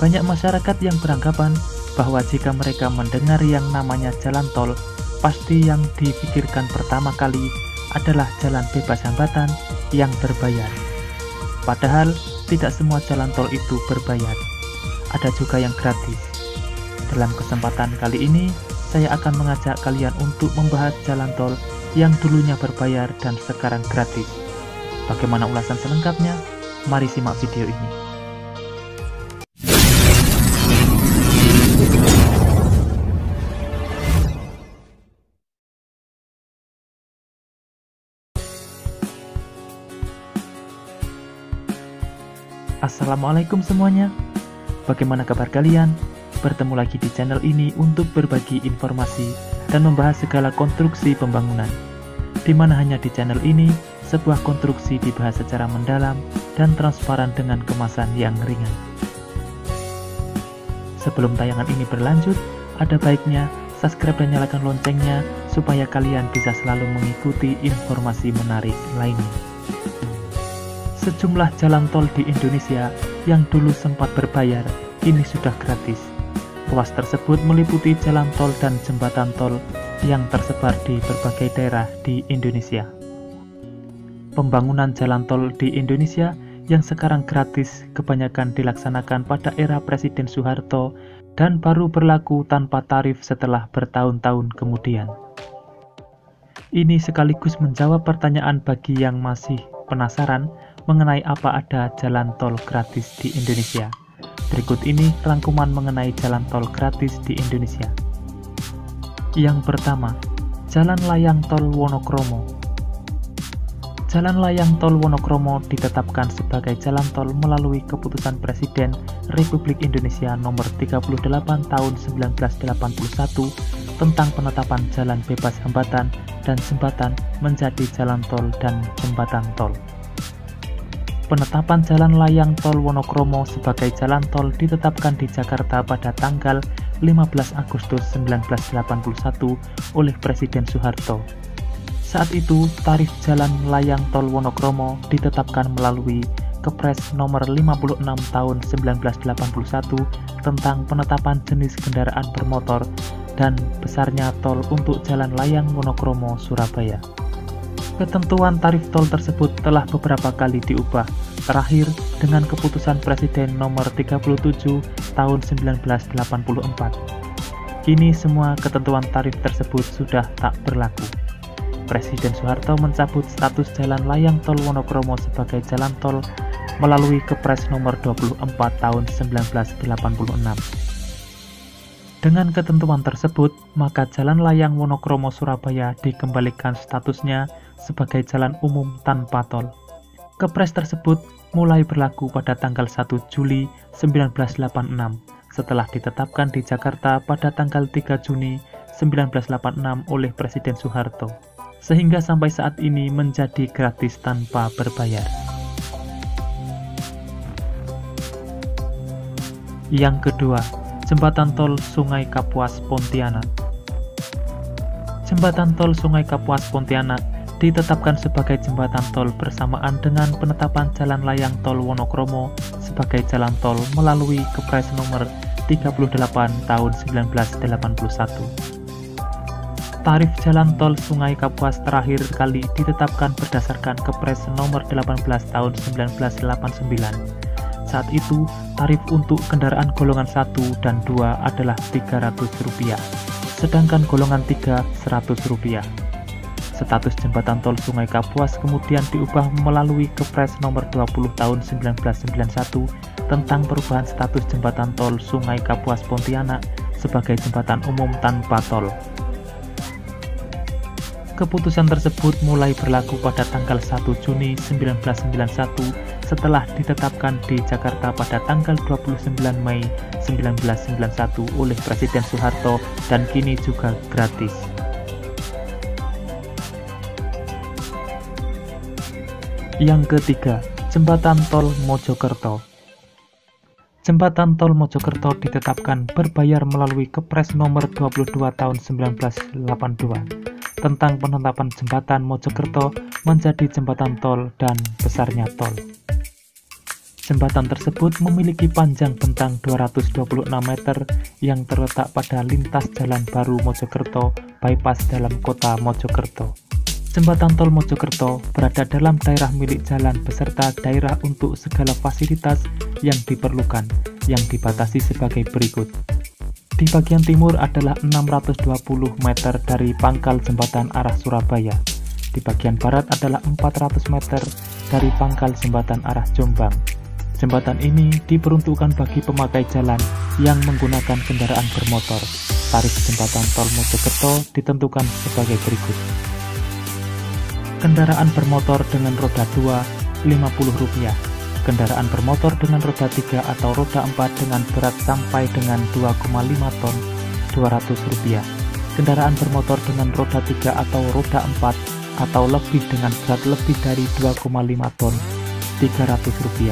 Banyak masyarakat yang beranggapan bahwa jika mereka mendengar yang namanya jalan tol, pasti yang dipikirkan pertama kali adalah jalan bebas hambatan yang berbayar. Padahal tidak semua jalan tol itu berbayar. Ada juga yang gratis. Dalam kesempatan kali ini, saya akan mengajak kalian untuk membahas jalan tol yang dulunya berbayar dan sekarang gratis. Bagaimana ulasan selengkapnya? Mari simak video ini. Assalamualaikum semuanya. Bagaimana kabar kalian? Bertemu lagi di channel ini untuk berbagi informasi dan membahas segala konstruksi pembangunan, di mana hanya di channel ini sebuah konstruksi dibahas secara mendalam dan transparan dengan kemasan yang ringan. Sebelum tayangan ini berlanjut, ada baiknya subscribe dan nyalakan loncengnya supaya kalian bisa selalu mengikuti informasi menarik lainnya. Sejumlah jalan tol di Indonesia yang dulu sempat berbayar, kini sudah gratis. Ruas tersebut meliputi jalan tol dan jembatan tol yang tersebar di berbagai daerah di Indonesia. Pembangunan jalan tol di Indonesia yang sekarang gratis kebanyakan dilaksanakan pada era Presiden Soeharto dan baru berlaku tanpa tarif setelah bertahun-tahun kemudian. Ini sekaligus menjawab pertanyaan bagi yang masih penasaran mengenai apa ada jalan tol gratis di Indonesia. Berikut ini rangkuman mengenai jalan tol gratis di Indonesia. Yang pertama, Jalan Layang Tol Wonokromo. Jalan Layang Tol Wonokromo ditetapkan sebagai jalan tol melalui keputusan Presiden Republik Indonesia nomor 38 tahun 1981 tentang penetapan jalan bebas hambatan dan jembatan menjadi jalan tol dan jembatan tol. Penetapan Jalan Layang Tol Wonokromo sebagai jalan tol ditetapkan di Jakarta pada tanggal 15 Agustus 1981 oleh Presiden Soeharto. Saat itu, tarif Jalan Layang Tol Wonokromo ditetapkan melalui Kepres nomor 56 tahun 1981 tentang penetapan jenis kendaraan bermotor dan besarnya tol untuk Jalan Layang Wonokromo Surabaya. Ketentuan tarif tol tersebut telah beberapa kali diubah, terakhir dengan keputusan Presiden nomor 37 tahun 1984. Kini semua ketentuan tarif tersebut sudah tak berlaku. Presiden Soeharto mencabut status Jalan Layang Tol Wonokromo sebagai jalan tol melalui Kepres nomor 24 tahun 1986. Dengan ketentuan tersebut, maka Jalan Layang Wonokromo Surabaya dikembalikan statusnya sebagai jalan umum tanpa tol. Kepres tersebut mulai berlaku pada tanggal 1 Juli 1986 setelah ditetapkan di Jakarta pada tanggal 3 Juni 1986 oleh Presiden Soeharto, sehingga sampai saat ini menjadi gratis tanpa berbayar. Yang kedua, Jembatan Tol Sungai Kapuas Pontianak. Jembatan Tol Sungai Kapuas Pontianak ditetapkan sebagai jembatan tol bersamaan dengan penetapan Jalan Layang Tol Wonokromo sebagai jalan tol melalui Kepres nomor 38 tahun 1981. Tarif jalan tol Sungai Kapuas terakhir kali ditetapkan berdasarkan Kepres nomor 18 tahun 1989. Saat itu, tarif untuk kendaraan golongan 1 dan 2 adalah Rp300, sedangkan golongan 3 Rp100. Status jembatan tol Sungai Kapuas kemudian diubah melalui Kepres nomor 20 tahun 1991 tentang perubahan status jembatan tol Sungai Kapuas Pontianak sebagai jembatan umum tanpa tol. Keputusan tersebut mulai berlaku pada tanggal 1 Juni 1991 setelah ditetapkan di Jakarta pada tanggal 29 Mei 1991 oleh Presiden Soeharto dan kini juga gratis. Yang ketiga, Jembatan Tol Mojokerto. Jembatan Tol Mojokerto ditetapkan berbayar melalui Kepres nomor 22 tahun 1982 tentang penetapan jembatan Mojokerto menjadi jembatan tol dan besarnya tol. Jembatan tersebut memiliki panjang bentang 226 meter yang terletak pada lintas Jalan Baru Mojokerto, bypass dalam kota Mojokerto. Jembatan Tol Mojokerto berada dalam daerah milik jalan beserta daerah untuk segala fasilitas yang diperlukan, yang dibatasi sebagai berikut. Di bagian timur adalah 620 meter dari pangkal jembatan arah Surabaya. Di bagian barat adalah 400 meter dari pangkal jembatan arah Jombang. Jembatan ini diperuntukkan bagi pemakai jalan yang menggunakan kendaraan bermotor. Tarif jembatan tol Mojokerto ditentukan sebagai berikut. Kendaraan bermotor dengan roda 2, Rp50. Kendaraan bermotor dengan roda 3 atau roda 4 dengan berat sampai dengan 2,5 ton, Rp200. Kendaraan bermotor dengan roda 3 atau roda 4 atau lebih dengan berat lebih dari 2,5 ton, Rp300.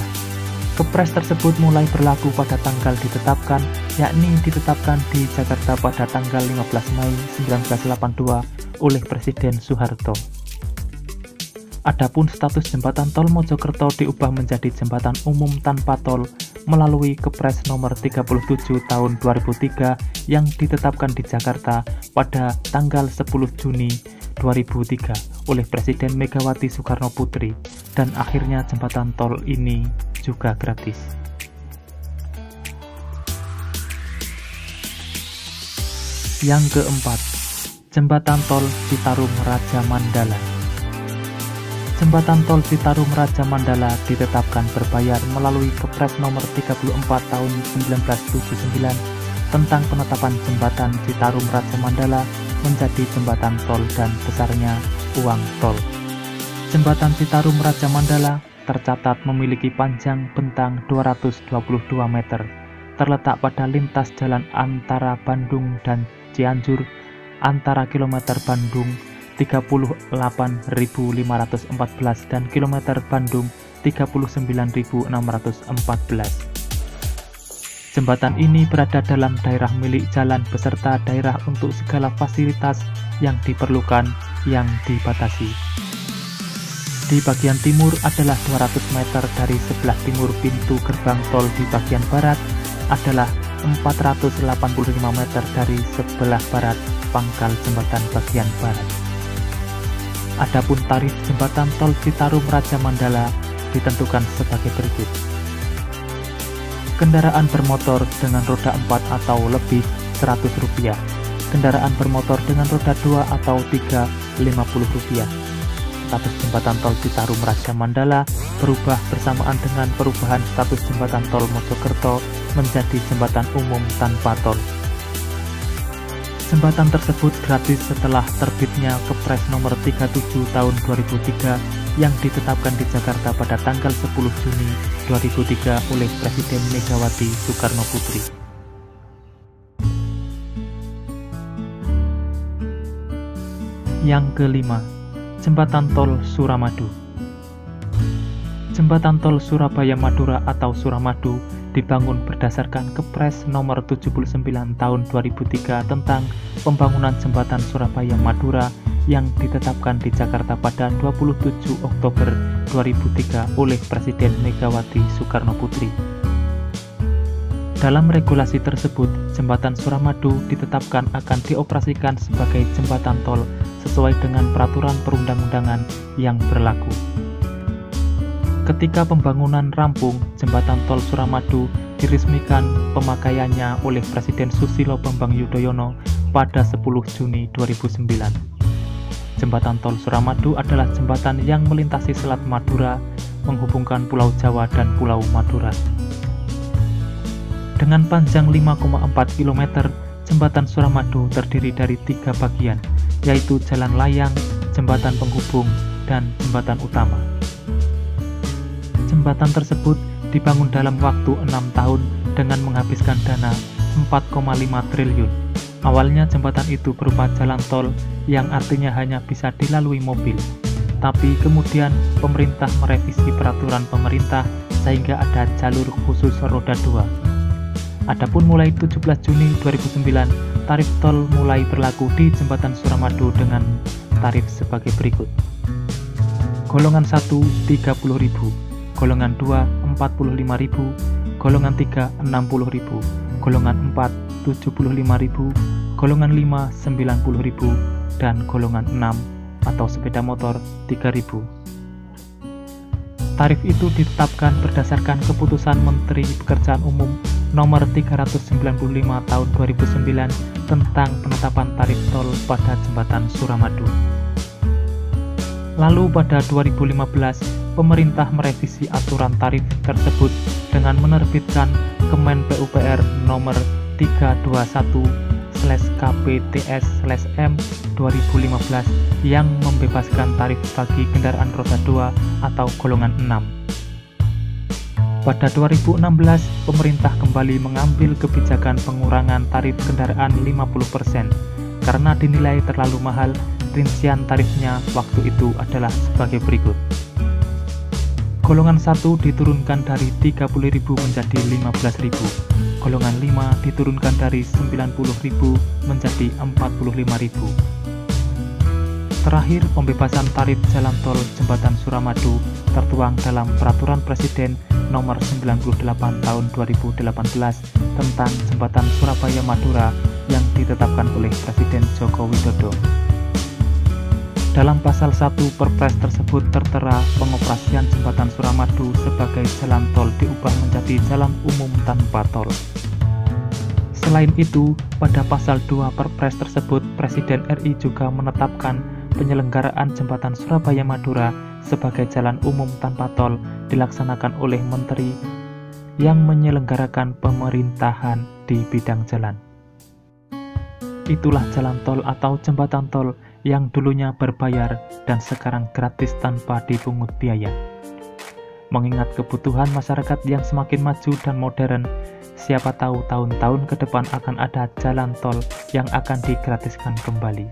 Kepres tersebut mulai berlaku pada tanggal ditetapkan, yakni ditetapkan di Jakarta pada tanggal 15 Mei 1982 oleh Presiden Soeharto. Adapun status jembatan tol Mojokerto diubah menjadi jembatan umum tanpa tol melalui Kepres nomor 37 tahun 2003 yang ditetapkan di Jakarta pada tanggal 10 Juni 2003 oleh Presiden Megawati Soekarno Putri, dan akhirnya jembatan tol ini juga gratis. Yang keempat, jembatan tol Citarum Raja Mandala. Jembatan tol Citarum Raja Mandala ditetapkan berbayar melalui Kepres nomor 34 tahun 1979 tentang penetapan jembatan Citarum Raja Mandala menjadi jembatan tol dan besarnya uang tol. Jembatan Citarum Raja Mandala tercatat memiliki panjang bentang 222 meter, terletak pada lintas jalan antara Bandung dan Cianjur, antara kilometer Bandung 38.514 dan kilometer Bandung 39.614. Jembatan ini berada dalam daerah milik jalan beserta daerah untuk segala fasilitas yang diperlukan yang dibatasi. Di bagian timur adalah 200 meter dari sebelah timur pintu gerbang tol, di bagian barat adalah 485 meter dari sebelah barat pangkal jembatan bagian barat. Adapun tarif jembatan tol Citarum Raja Mandala ditentukan sebagai berikut. Kendaraan bermotor dengan roda 4 atau lebih Rp100. Kendaraan bermotor dengan roda 2 atau 3 Rp50. Status jembatan tol Citarum Raja Mandala berubah bersamaan dengan perubahan status jembatan tol Mojokerto menjadi jembatan umum tanpa tol. Jembatan tersebut gratis setelah terbitnya Kepres nomor 37 tahun 2003 yang ditetapkan di Jakarta pada tanggal 10 Juni 2003 oleh Presiden Megawati Soekarno Putri. Yang kelima, jembatan tol Suramadu. Jembatan tol Surabaya Madura atau Suramadu dibangun berdasarkan Kepres nomor 79 tahun 2003 tentang pembangunan jembatan Surabaya Madura yang ditetapkan di Jakarta pada 27 Oktober 2003 oleh Presiden Megawati Soekarno Putri. Dalam regulasi tersebut, jembatan Suramadu ditetapkan akan dioperasikan sebagai jembatan tol sesuai dengan peraturan perundang-undangan yang berlaku. Ketika pembangunan rampung, jembatan tol Suramadu diresmikan pemakaiannya oleh Presiden Susilo Bambang Yudhoyono pada 10 Juni 2009. Jembatan tol Suramadu adalah jembatan yang melintasi Selat Madura, menghubungkan Pulau Jawa dan Pulau Madura. Dengan panjang 5,4 km, jembatan Suramadu terdiri dari 3 bagian, yaitu jalan layang, jembatan penghubung, dan jembatan utama. Jembatan tersebut dibangun dalam waktu 6 tahun dengan menghabiskan dana 4,5 triliun. Awalnya jembatan itu berupa jalan tol yang artinya hanya bisa dilalui mobil. Tapi kemudian pemerintah merevisi peraturan pemerintah sehingga ada jalur khusus roda 2. Adapun mulai 17 Juni 2009, tarif tol mulai berlaku di jembatan Suramadu dengan tarif sebagai berikut. Golongan 1 Rp30.000, golongan 2 45.000, golongan 3 60.000, golongan 4 75.000, golongan 5 90.000, dan golongan 6 atau sepeda motor 3.000. Tarif itu ditetapkan berdasarkan keputusan Menteri Pekerjaan Umum Nomor 395 Tahun 2009 tentang penetapan tarif tol pada Jembatan Suramadu. Lalu pada 2015, pemerintah merevisi aturan tarif tersebut dengan menerbitkan Kemen PUPR Nomor 321/KPTS/M 2015 yang membebaskan tarif bagi kendaraan roda 2 atau golongan 6. Pada 2016, pemerintah kembali mengambil kebijakan pengurangan tarif kendaraan 50% karena dinilai terlalu mahal. Rincian tarifnya waktu itu adalah sebagai berikut. Golongan 1 diturunkan dari 30.000 menjadi 15.000. Golongan 5 diturunkan dari 90.000 menjadi 45.000. Terakhir, pembebasan tarif jalan tol Jembatan Suramadu tertuang dalam Peraturan Presiden Nomor 98 Tahun 2018 tentang Jembatan Surabaya Madura yang ditetapkan oleh Presiden Joko Widodo. Dalam pasal 1 Perpres tersebut tertera pengoperasian Jembatan Suramadu sebagai jalan tol diubah menjadi jalan umum tanpa tol. Selain itu, pada pasal 2 Perpres tersebut, Presiden RI juga menetapkan penyelenggaraan Jembatan Surabaya Madura sebagai jalan umum tanpa tol dilaksanakan oleh Menteri yang menyelenggarakan pemerintahan di bidang jalan. Itulah jalan tol atau jembatan tol yang dulunya berbayar dan sekarang gratis tanpa dipungut biaya. Mengingat kebutuhan masyarakat yang semakin maju dan modern, siapa tahu tahun-tahun ke depan akan ada jalan tol yang akan digratiskan kembali.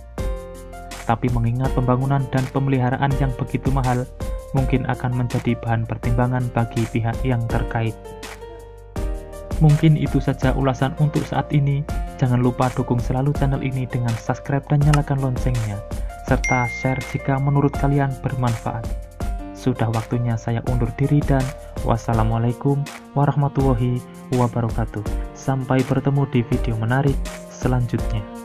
Tapi mengingat pembangunan dan pemeliharaan yang begitu mahal, mungkin akan menjadi bahan pertimbangan bagi pihak yang terkait. Mungkin itu saja ulasan untuk saat ini. Jangan lupa dukung selalu channel ini dengan subscribe dan nyalakan loncengnya, serta share jika menurut kalian bermanfaat. Sudah waktunya saya undur diri dan wassalamualaikum warahmatullahi wabarakatuh. Sampai bertemu di video menarik selanjutnya.